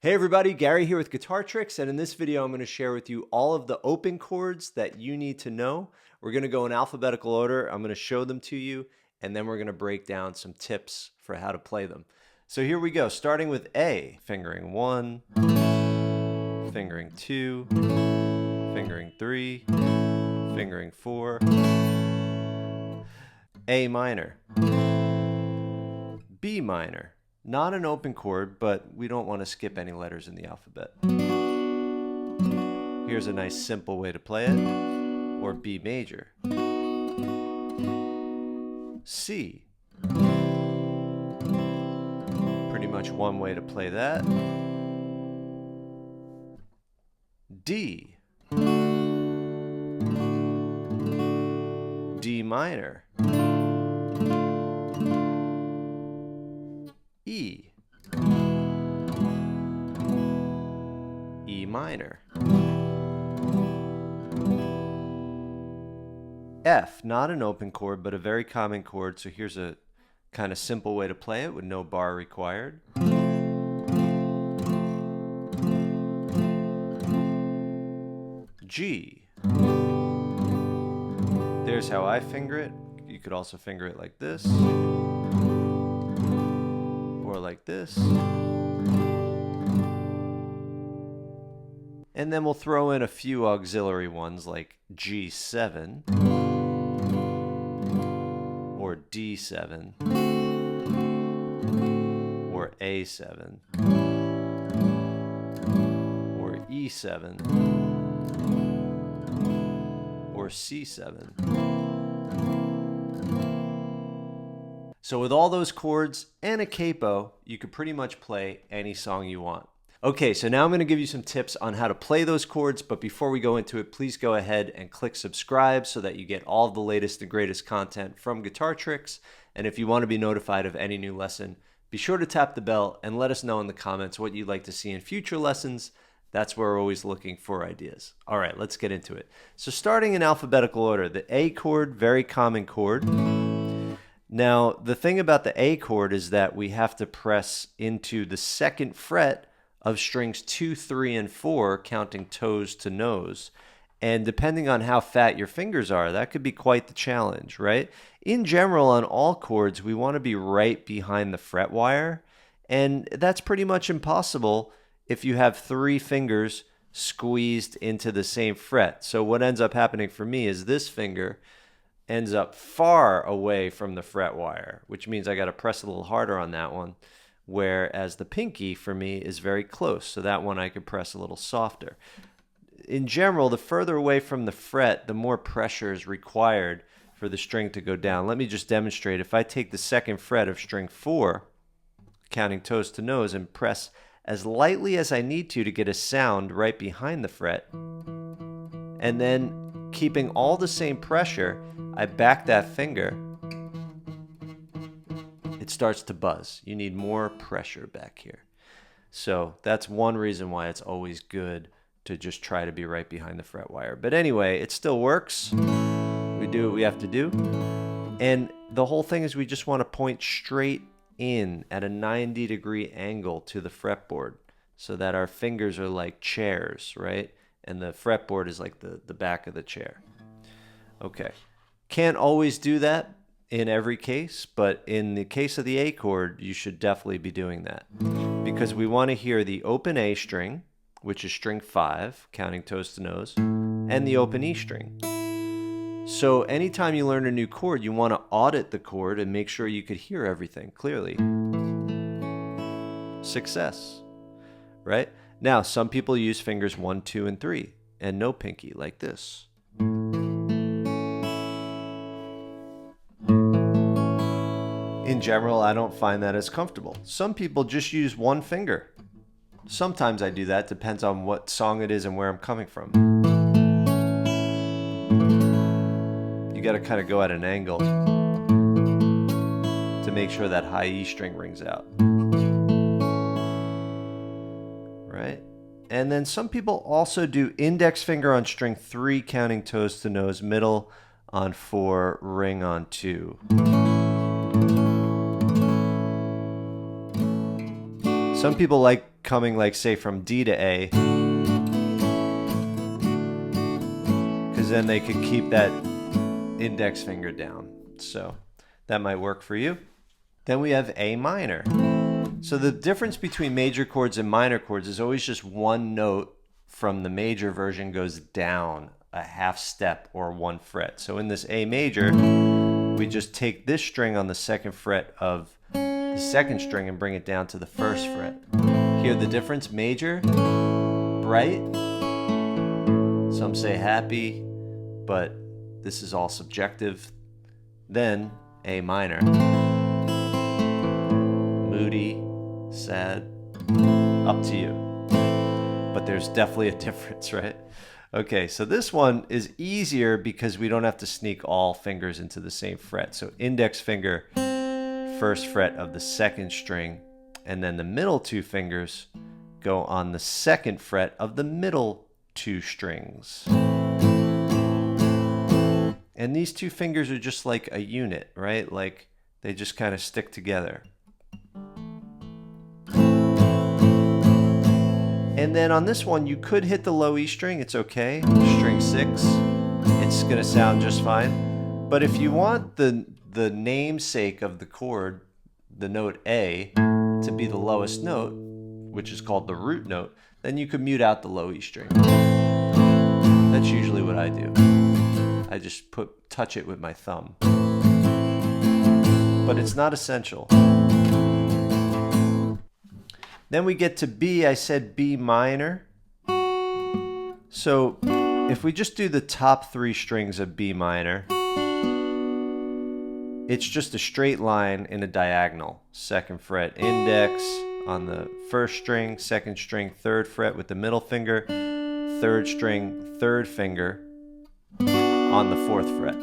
Hey everybody, Gary here with Guitar Tricks, and in this video I'm going to share with you all of the open chords that you need to know. We're going to go in alphabetical order. I'm going to show them to you, and then we're going to break down some tips for how to play them. So here we go, starting with A, fingering 1, fingering 2, fingering 3, fingering 4, A minor, B minor. Not an open chord, but we don't want to skip any letters in the alphabet. Here's a nice simple way to play it, or B major. C. Pretty much one way to play that. D. D minor. E. E minor. F, not an open chord, but a very common chord, so here's a kind of simple way to play it with no bar required. G. There's how I finger it. You could also finger it like this. Or like this. And then we'll throw in a few auxiliary ones like G7 or D7 or A7 or E7 or C7. So with all those chords and a capo, you could pretty much play any song you want. Okay, so now I'm going to give you some tips on how to play those chords, but before we go into it, please go ahead and click subscribe so that you get all the latest and greatest content from Guitar Tricks. And if you want to be notified of any new lesson, be sure to tap the bell and let us know in the comments what you'd like to see in future lessons. That's where we're always looking for ideas. All right, let's get into it. So starting in alphabetical order, the A chord, very common chord. Now, the thing about the A chord is that we have to press into the second fret of strings 2, 3, and 4, counting toes to nose. And depending on how fat your fingers are, that could be quite the challenge, right? In general, on all chords, we want to be right behind the fret wire. And that's pretty much impossible if you have 3 fingers squeezed into the same fret. So what ends up happening for me is this finger ends up far away from the fret wire, which means I got to press a little harder on that one. Whereas the pinky for me is very close, so that one I could press a little softer. In general, the further away from the fret, the more pressure is required for the string to go down. Let me just demonstrate. If I take the second fret of string 4, counting toes to nose, and press as lightly as I need to get a sound right behind the fret, and then keeping all the same pressure, I back that finger, it starts to buzz. You need more pressure back here. So that's one reason why it's always good to just try to be right behind the fret wire. But anyway, it still works. We do what we have to do. And the whole thing is we just want to point straight in at a 90-degree angle to the fretboard so that our fingers are like chairs, right? And the fretboard is like the back of the chair. Okay. Can't always do that in every case, but in the case of the A chord, you should definitely be doing that because we want to hear the open A string, which is string 5, counting toes to nose, and the open E string. So anytime you learn a new chord, you want to audit the chord and make sure you could hear everything clearly. Success, right? Now, some people use fingers 1, 2, and 3, and no pinky, like this. In general, I don't find that as comfortable. Some people just use one finger. Sometimes I do that, depends on what song it is and where I'm coming from. You got to kind of go at an angle to make sure that high E string rings out. Right? And then some people also do index finger on string 3, counting toes to nose, middle on 4, ring on 2. Some people like coming, like, say, from D to A, because then they could keep that index finger down. So that might work for you. Then we have A minor. So the difference between major chords and minor chords is always just one note from the major version goes down a half step or 1 fret. So in this A major, we just take this string on the 2nd fret of the 2nd string and bring it down to the 1st fret. Hear the difference? Major, bright. Some say happy, but this is all subjective. Then A minor, moody, sad, up to you. But there's definitely a difference, right? Okay, so this one is easier because we don't have to sneak all fingers into the same fret. So index finger, 1st fret of the 2nd string, and then the middle 2 fingers go on the 2nd fret of the middle 2 strings. And these 2 fingers are just like a unit, right? Like they just kind of stick together. And then on this one, you could hit the low E string. It's okay. String 6. It's going to sound just fine. But if you want the namesake of the chord, the note A, to be the lowest note, which is called the root note, then you could mute out the low E string. That's usually what I do. I just touch it with my thumb. But it's not essential. Then we get to B. I said B minor. So if we just do the top 3 strings of B minor, it's just a straight line in a diagonal. 2nd fret index on the 1st string, 2nd string 3rd fret with the middle finger, 3rd string 3rd finger on the 4th fret.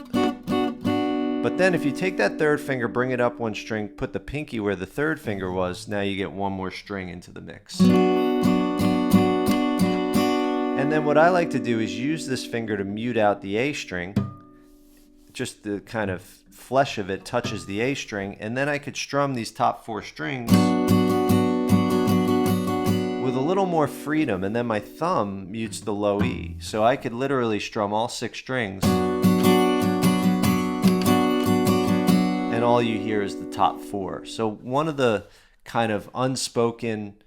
But then if you take that 3rd finger, bring it up 1 string, put the pinky where the 3rd finger was, now you get 1 more string into the mix. And then what I like to do is use this finger to mute out the A string. Just the kind of flesh of it touches the A string, and then I could strum these top 4 strings with a little more freedom, and then my thumb mutes the low E. So I could literally strum all 6 strings, and all you hear is the top 4. So one of the kind of unspoken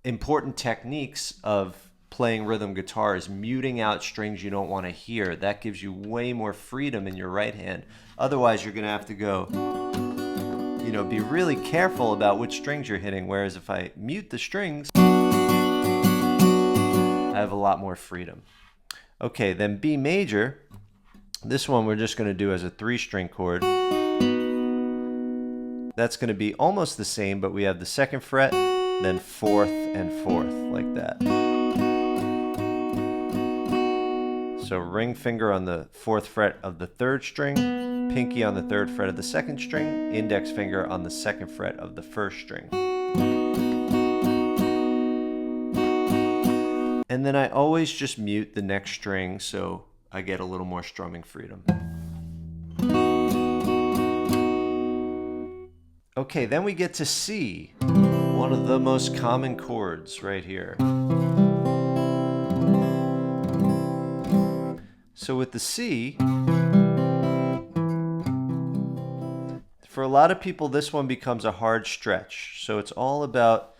important techniques of playing rhythm guitar is muting out strings you don't want to hear. That gives you way more freedom in your right hand. Otherwise, you're going to have to go, be really careful about which strings you're hitting. Whereas if I mute the strings, I have a lot more freedom. Okay, then B major. This one we're just going to do as a 3-string chord. That's going to be almost the same, but we have the 2nd fret, then 4th and 4th, like that. So ring finger on the 4th fret of the 3rd string, pinky on the 3rd fret of the 2nd string, index finger on the 2nd fret of the 1st string. And then I always just mute the next string so I get a little more strumming freedom. Okay, then we get to C, one of the most common chords right here. So with the C, for a lot of people, this one becomes a hard stretch. So it's all about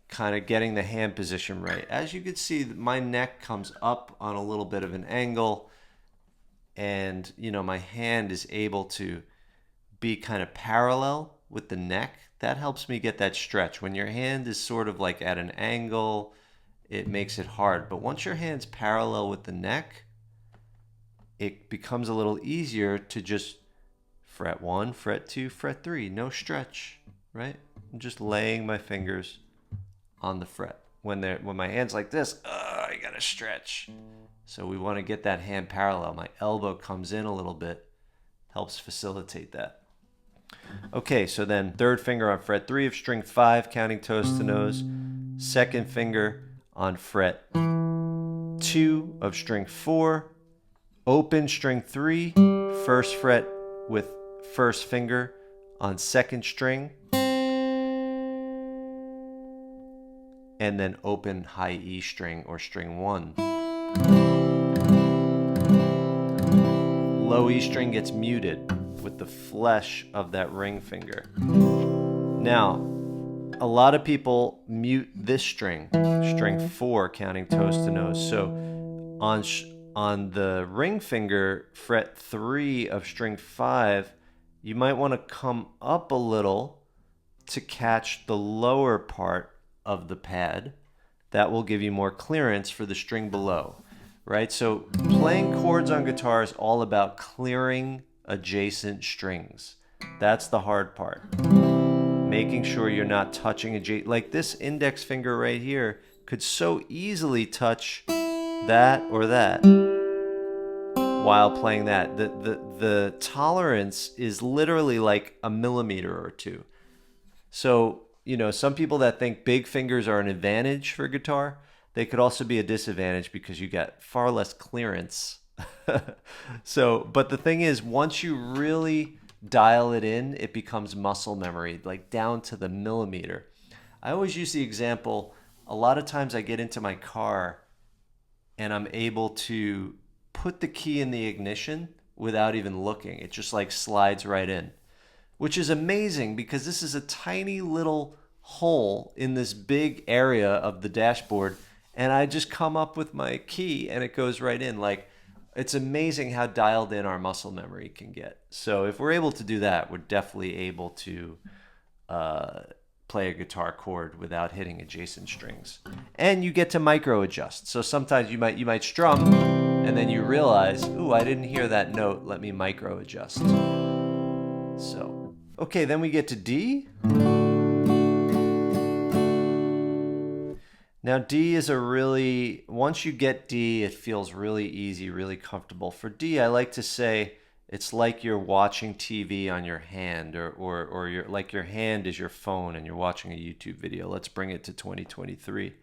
kind of getting the hand position right. As you can see, my neck comes up on a little bit of an angle, and my hand is able to be kind of parallel with the neck. That helps me get that stretch. When your hand is sort of like at an angle, it makes it hard. But once your hand's parallel with the neck, it becomes a little easier to just fret 1, fret 2, fret 3. No stretch, right? I'm just laying my fingers on the fret. When my hand's like this, I gotta stretch. So we want to get that hand parallel. My elbow comes in a little bit, helps facilitate that. Okay, so then 3rd finger on fret 3 of string 5, counting toes to nose. 2nd finger on fret 2 of string 4. Open string 3, 1st fret with 1st finger on 2nd string. and then open high E string or string 1. Low E string gets muted with the flesh of that ring finger. Now, a lot of people mute this string, string 4, counting toes to nose. So on the ring finger, fret 3 of string 5, you might want to come up a little to catch the lower part of the pad. That will give you more clearance for the string below, right? So playing chords on guitar is all about clearing adjacent strings. That's the hard part. Making sure you're not touching adjacent, like this index finger right here could so easily touch that or that while playing that. The tolerance is literally like a millimeter or two. So, you know, some people that think big fingers are an advantage for guitar, they could also be a disadvantage because you get far less clearance. So, but the thing is, once you really dial it in, it becomes muscle memory, like down to the millimeter. I always use the example, a lot of times I get into my car and I'm able to put the key in the ignition without even looking. It just like slides right in, which is amazing because this is a tiny little hole in this big area of the dashboard, and I just come up with my key and it goes right in. Like, it's amazing how dialed in our muscle memory can get. So if we're able to do that, we're definitely able to play a guitar chord without hitting adjacent strings. And you get to micro adjust. So sometimes you might strum and then you realize, ooh, I didn't hear that note. Let me micro adjust. So, okay, then we get to D. Now D is a really, once you get D, it feels really easy, really comfortable. For D, I like to say it's like you're watching TV on your hand, or you're, like your hand is your phone and you're watching a YouTube video. Let's bring it to 2023.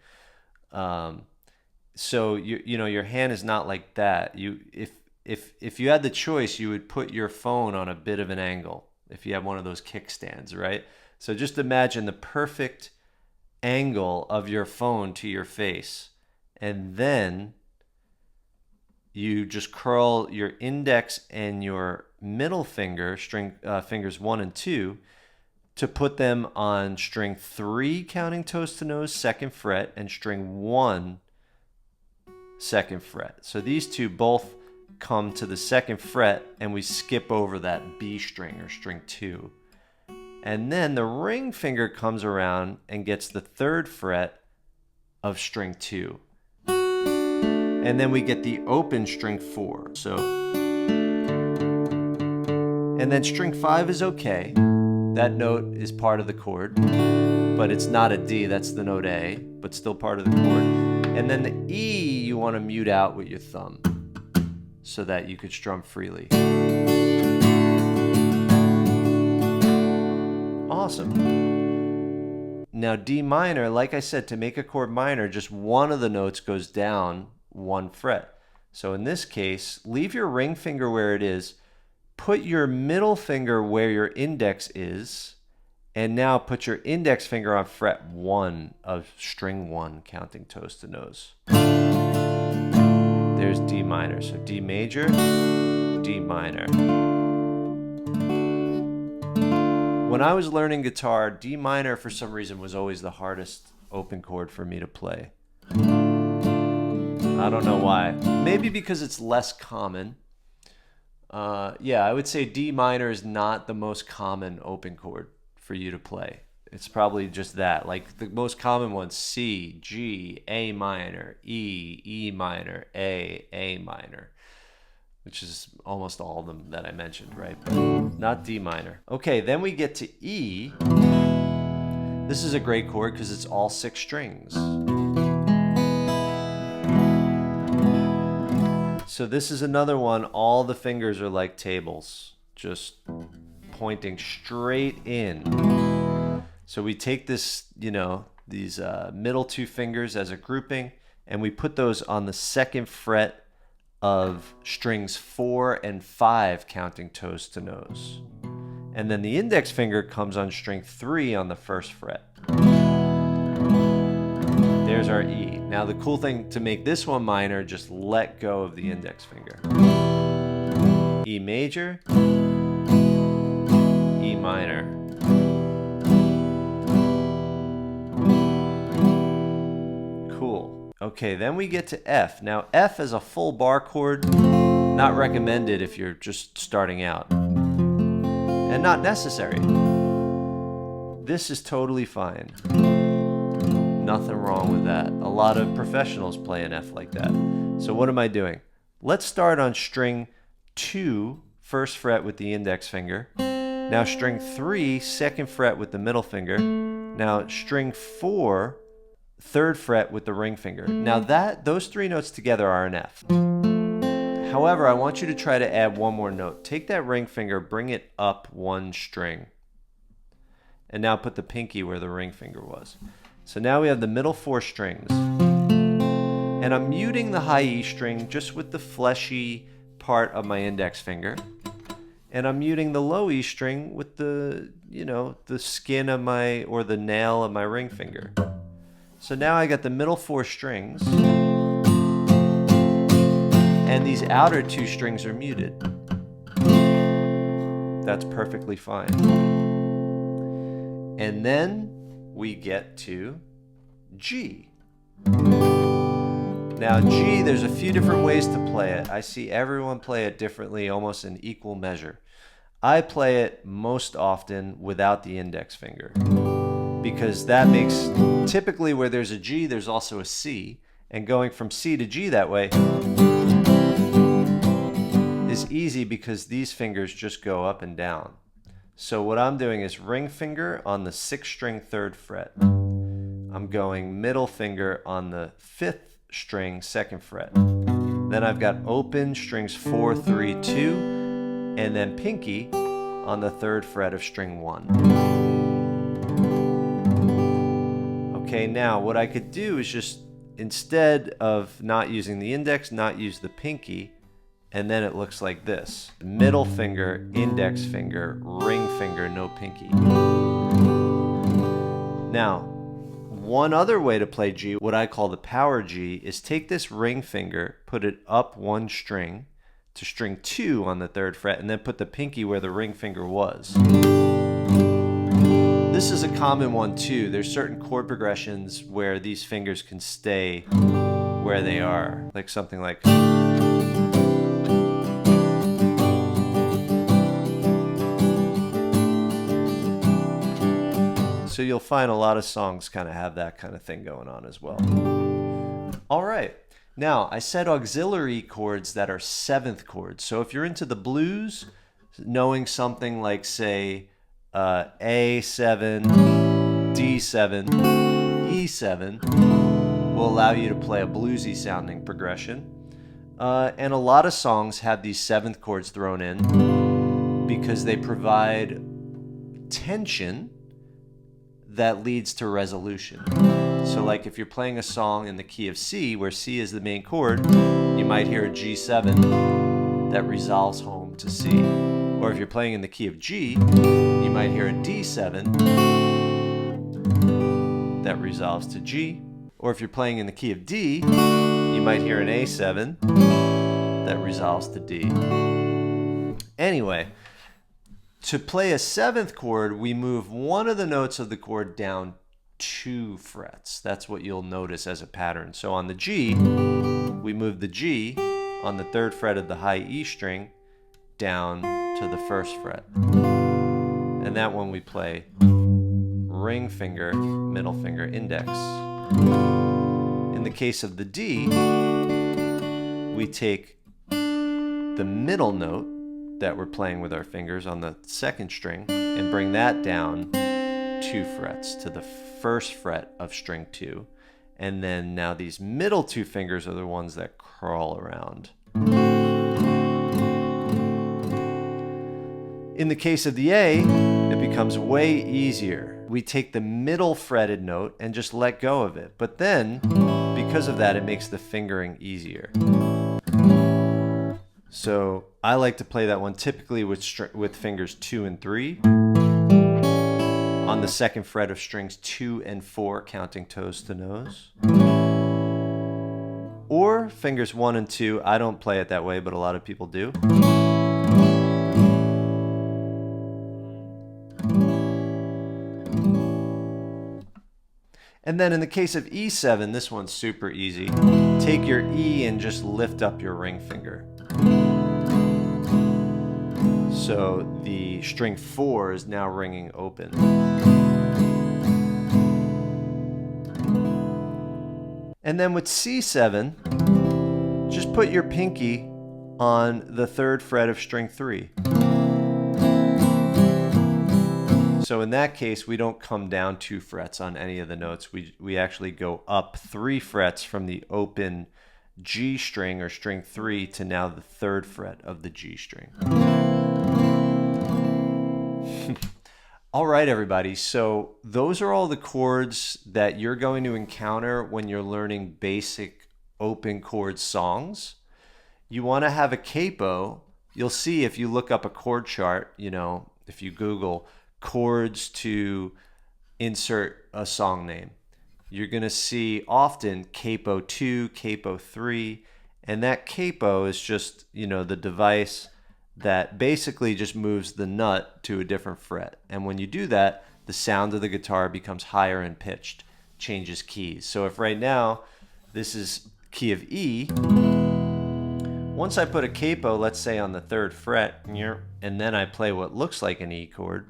So you know, your hand is not like that. If you had the choice, you would put your phone on a bit of an angle if you have one of those kickstands, right? So just imagine the perfect angle of your phone to your face, and then you just curl your index and your middle finger, fingers 1 and 2, to put them on string 3, counting toes to nose, 2nd fret, and string 1, 2nd fret. So these two both come to the 2nd fret, and we skip over that B string or string 2. And then the ring finger comes around and gets the 3rd fret of string 2. And then we get the open string 4. So, and then string 5 is okay. That note is part of the chord, but it's not a D, that's the note A, but still part of the chord. And then the E you want to mute out with your thumb so that you could strum freely. Awesome. Now D minor, like I said, to make a chord minor, just one of the notes goes down 1 fret. So in this case, leave your ring finger where it is, put your middle finger where your index is, and now put your index finger on fret 1 of string 1, counting toes to nose. There's D minor. So D major, D minor. When I was learning guitar, D minor for some reason was always the hardest open chord for me to play. I don't know why. Maybe because it's less common. Yeah, I would say D minor is not the most common open chord for you to play. It's probably just that. Like the most common ones, C, G, A minor, E, E minor, A minor, which is almost all of them that I mentioned, right? But not D minor. Okay, then we get to E. This is a great chord because it's all 6 strings. So this is another one, all the fingers are like tables, just pointing straight in. So we take this, you know, these middle 2 fingers as a grouping, and we put those on the 2nd fret of strings 4 and 5, counting toes to nose. And then the index finger comes on string 3 on the 1st fret. there's our E. Now the cool thing to make this one minor, just let go of the index finger. E major, E minor. Cool. Okay, then we get to F. Now F is a full bar chord, not recommended if you're just starting out, and not necessary. This is totally fine. Nothing wrong with that. A lot of professionals play an F like that. So what am I doing? Let's start on string 2, first fret with the index finger. Now string 3, second fret with the middle finger. Now string 4, third fret with the ring finger. Now those 3 notes together are an F. However, I want you to try to add one more note. Take that ring finger, bring it up 1 string. And now put the pinky where the ring finger was. So now we have the middle 4 strings. And I'm muting the high E string just with the fleshy part of my index finger. And I'm muting the low E string with the, the skin of or the nail of my ring finger. So now I got the middle 4 strings. And these outer 2 strings are muted. That's perfectly fine. And then we get to G. Now G, there's a few different ways to play it. I see everyone play it differently, almost in equal measure. I play it most often without the index finger, because that makes, typically where there's a G, there's also a C, and going from C to G that way is easy because these fingers just go up and down. So what I'm doing is ring finger on the 6th string 3rd fret. I'm going middle finger on the 5th string 2nd fret. Then I've got open strings 4, 3, 2, and then pinky on the 3rd fret of string 1. Okay, now what I could do is just, instead of not using the index, not use the pinky, and then it looks like this. Middle finger, index finger, ring finger, no pinky. Now, one other way to play G, what I call the power G, is take this ring finger, put it up 1 string to string 2 on the 3rd fret, and then put the pinky where the ring finger was. This is a common one too. There's certain chord progressions where these fingers can stay where they are, like something like... So you'll find a lot of songs kind of have that kind of thing going on as well. All right. Now, I said auxiliary chords that are 7th chords. So if you're into the blues, knowing something like, say, A7, D7, E7 will allow you to play a bluesy sounding progression. And a lot of songs have these 7th chords thrown in because they provide tension that leads to resolution. So like if you're playing a song in the key of C, where C is the main chord, you might hear a G7 that resolves home to C. Or if you're playing in the key of G, you might hear a D7 that resolves to G. Or if you're playing in the key of D, you might hear an A7 that resolves to D. Anyway, to play a 7th chord, we move one of the notes of the chord down 2 frets. That's what you'll notice as a pattern. So on the G, we move the G on the 3rd fret of the high E string down to the 1st fret. And that one we play ring finger, middle finger, index. In the case of the D, we take the middle note that we're playing with our fingers on the 2nd string and bring that down 2 frets to the 1st fret of string 2. And then now these middle 2 fingers are the ones that crawl around. In the case of the A, it becomes way easier. We take the middle fretted note and just let go of it. But then, because of that, it makes the fingering easier. So I like to play that one typically with fingers 2 and 3 on the 2nd fret of strings 2 and 4, counting toes to nose. or fingers 1 and 2. I don't play it that way, but a lot of people do. And then in the case of E7, this one's super easy. Take your E and just lift up your ring finger. So the string 4 is now ringing open. And then with C7, just put your pinky on the 3rd fret of string 3. So in that case, we don't come down 2 frets on any of the notes. We actually go up 3 frets from the open G string or string 3 to now the 3rd fret of the G string. All right, everybody. So those are all the chords that you're going to encounter when you're learning basic open chord songs. You want to have a capo. You'll see if you look up a chord chart, if you Google chords to insert a song name, you're going to see often capo 2, capo 3, and that capo is just, the device that basically just moves the nut to a different fret. And when you do that, the sound of the guitar becomes higher and pitched, changes keys. So if right now this is key of E, once I put a capo, let's say on the 3rd fret, and then I play what looks like an E chord,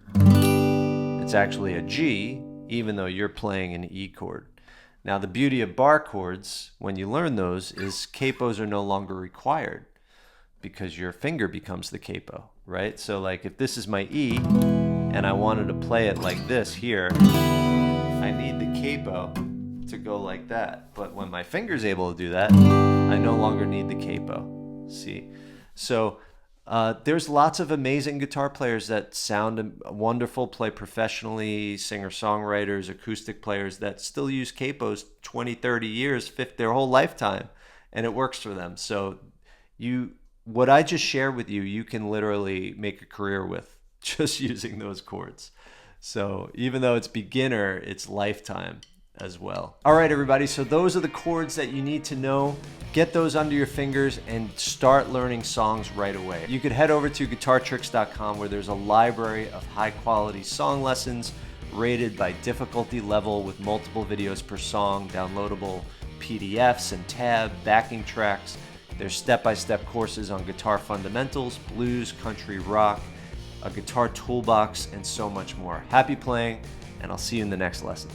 it's actually a G, even though you're playing an E chord. Now the beauty of bar chords, when you learn those, is capos are no longer required because your finger becomes the capo, right? So like if this is my E and I wanted to play it like this here, I need the capo to go like that. But when my finger's able to do that, I no longer need the capo. See? So there's lots of amazing guitar players that sound wonderful, play professionally, singer-songwriters, acoustic players that still use capos 20, 30 years, their whole lifetime, and it works for them. So what I just shared with you, you can literally make a career with just using those chords. So even though it's beginner, it's lifetime as well. All right, everybody. So those are the chords that you need to know. Get those under your fingers and start learning songs right away. You could head over to guitartricks.com where there's a library of high quality song lessons rated by difficulty level with multiple videos per song, downloadable PDFs and tab, backing tracks. There's step-by-step courses on guitar fundamentals, blues, country, rock, a guitar toolbox, and so much more. Happy playing, and I'll see you in the next lesson.